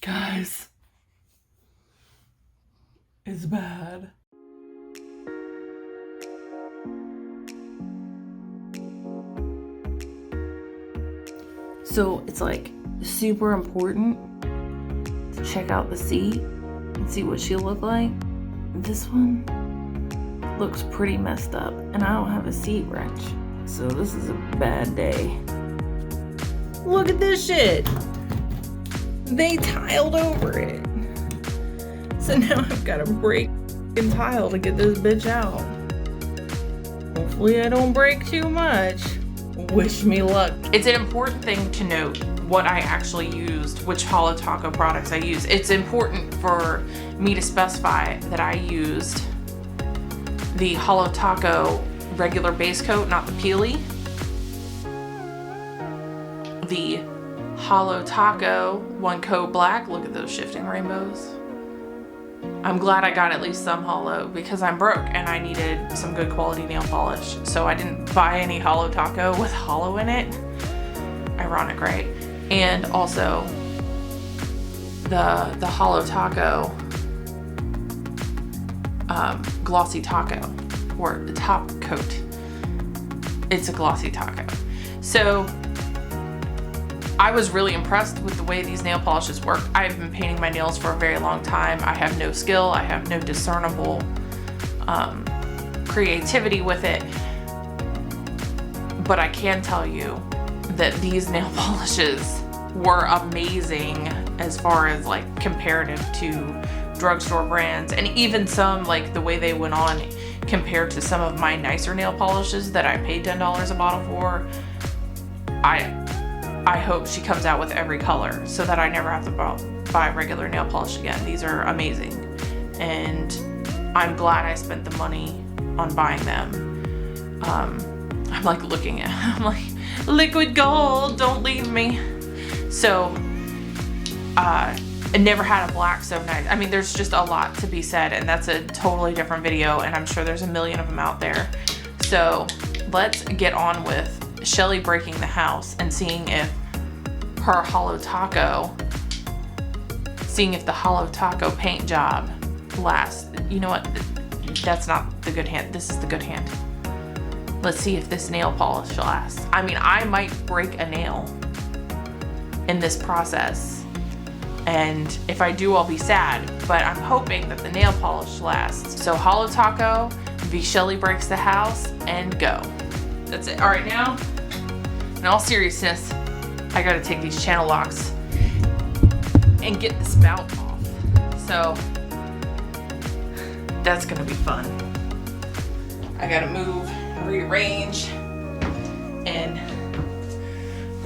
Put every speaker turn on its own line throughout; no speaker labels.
Guys, it's bad. So it's like super important to check out the seat and see what she'll look like. This one looks pretty messed up and I don't have a seat wrench. So this is a bad day. Look at this shit. They tiled over it. So now I've got to break and tile to get this bitch out. Hopefully I don't break too much. Wish me luck. It's an important thing to note what I actually used, which Holo Taco products I use. It's important for me to specify that I used the Holo Taco regular base coat, not the peely. The Holo Taco one coat black. Look at those shifting rainbows. I'm glad I got at least some holo because I'm broke and I needed some good quality nail polish. So I didn't buy any Holo Taco with holo in it. Ironic, right? And also the Holo Taco glossy taco, or the top coat. It's a glossy taco. So I was really impressed with the way these nail polishes work. I've been painting my nails for a very long time. I have no skill. I have no discernible creativity with it. But I can tell you that these nail polishes were amazing as far as like comparative to drugstore brands, and even some like the way they went on compared to some of my nicer nail polishes that I paid $10 a bottle for. I hope she comes out with every color so that I never have to buy regular nail polish again. These are amazing. And I'm glad I spent the money on buying them. I'm like looking at, I'm like, liquid gold, don't leave me. So, I never had a black so nice. I mean, there's just a lot to be said, and that's a totally different video, and I'm sure there's a million of them out there. So let's get on with Shelly breaking the house and seeing if her Holo Taco, seeing if the Holo Taco paint job lasts. You know what? That's not the good hand. This is the good hand. Let's see if this nail polish lasts. I mean, I might break a nail in this process, and if I do, I'll be sad, but I'm hoping that the nail polish lasts. So Holo Taco v. Shelly breaks the house, and go. That's it. All right, now, in all seriousness, I gotta take these channel locks and get the spout off. So that's gonna be fun. I gotta move, rearrange, and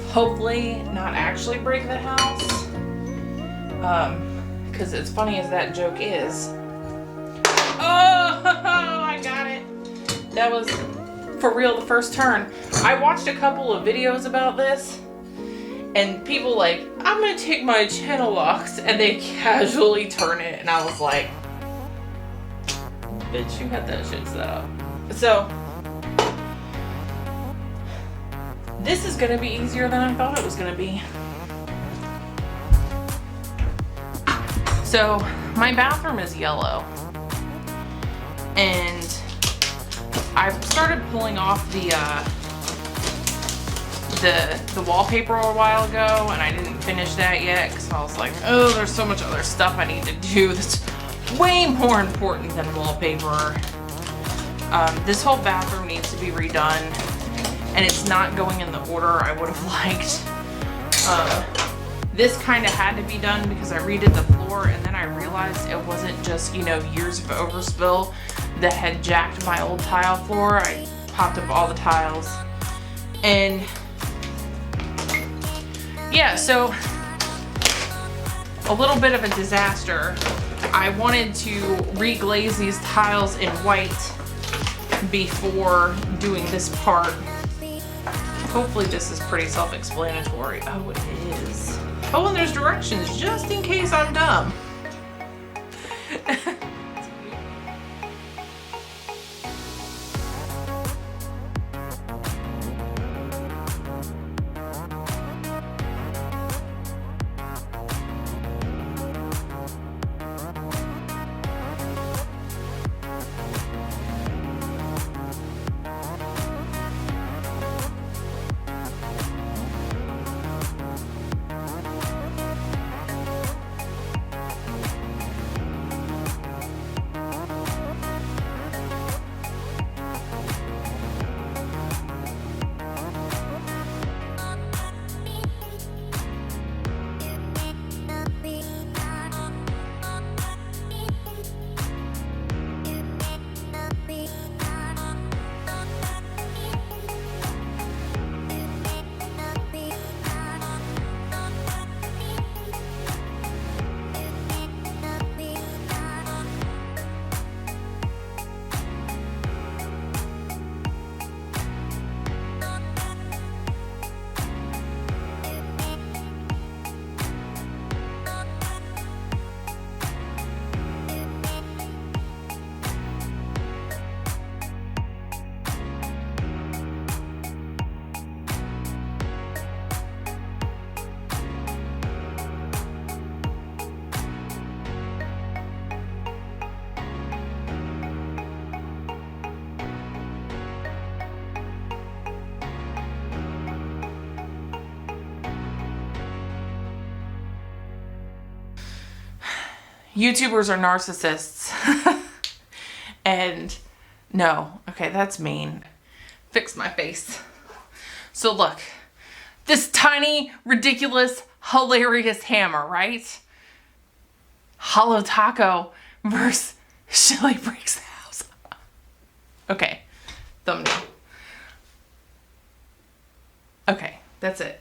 hopefully not actually break the house. Because as funny as that joke is, oh, I got it. That was for real the first turn. I watched a couple of videos about this, and people like, I'm gonna take my channel locks, and they casually turn it, and I was like, bitch, you had that shit set up. So this is gonna be easier than I thought it was gonna be. So my bathroom is yellow, and I've started pulling off the wallpaper a while ago, and I didn't finish that yet because I was like, oh, there's so much other stuff I need to do that's way more important than wallpaper. This whole bathroom needs to be redone, and it's not going in the order I would have liked. This kind of had to be done because I redid the floor, and then I realized it wasn't just, you know, years of overspill that had jacked my old tile floor. I popped up all the tiles, and yeah, so a little bit of a disaster. I wanted to reglaze these tiles in white before doing this part. Hopefully this is pretty self-explanatory. Oh, it is. Oh, and there's directions just in case I'm dumb. YouTubers are narcissists. And no, okay, that's mean. Fix my face. So look, this tiny, ridiculous, hilarious hammer, right? Holo Taco versus Shelly Breaks the House. Okay, thumbnail. Okay, that's it.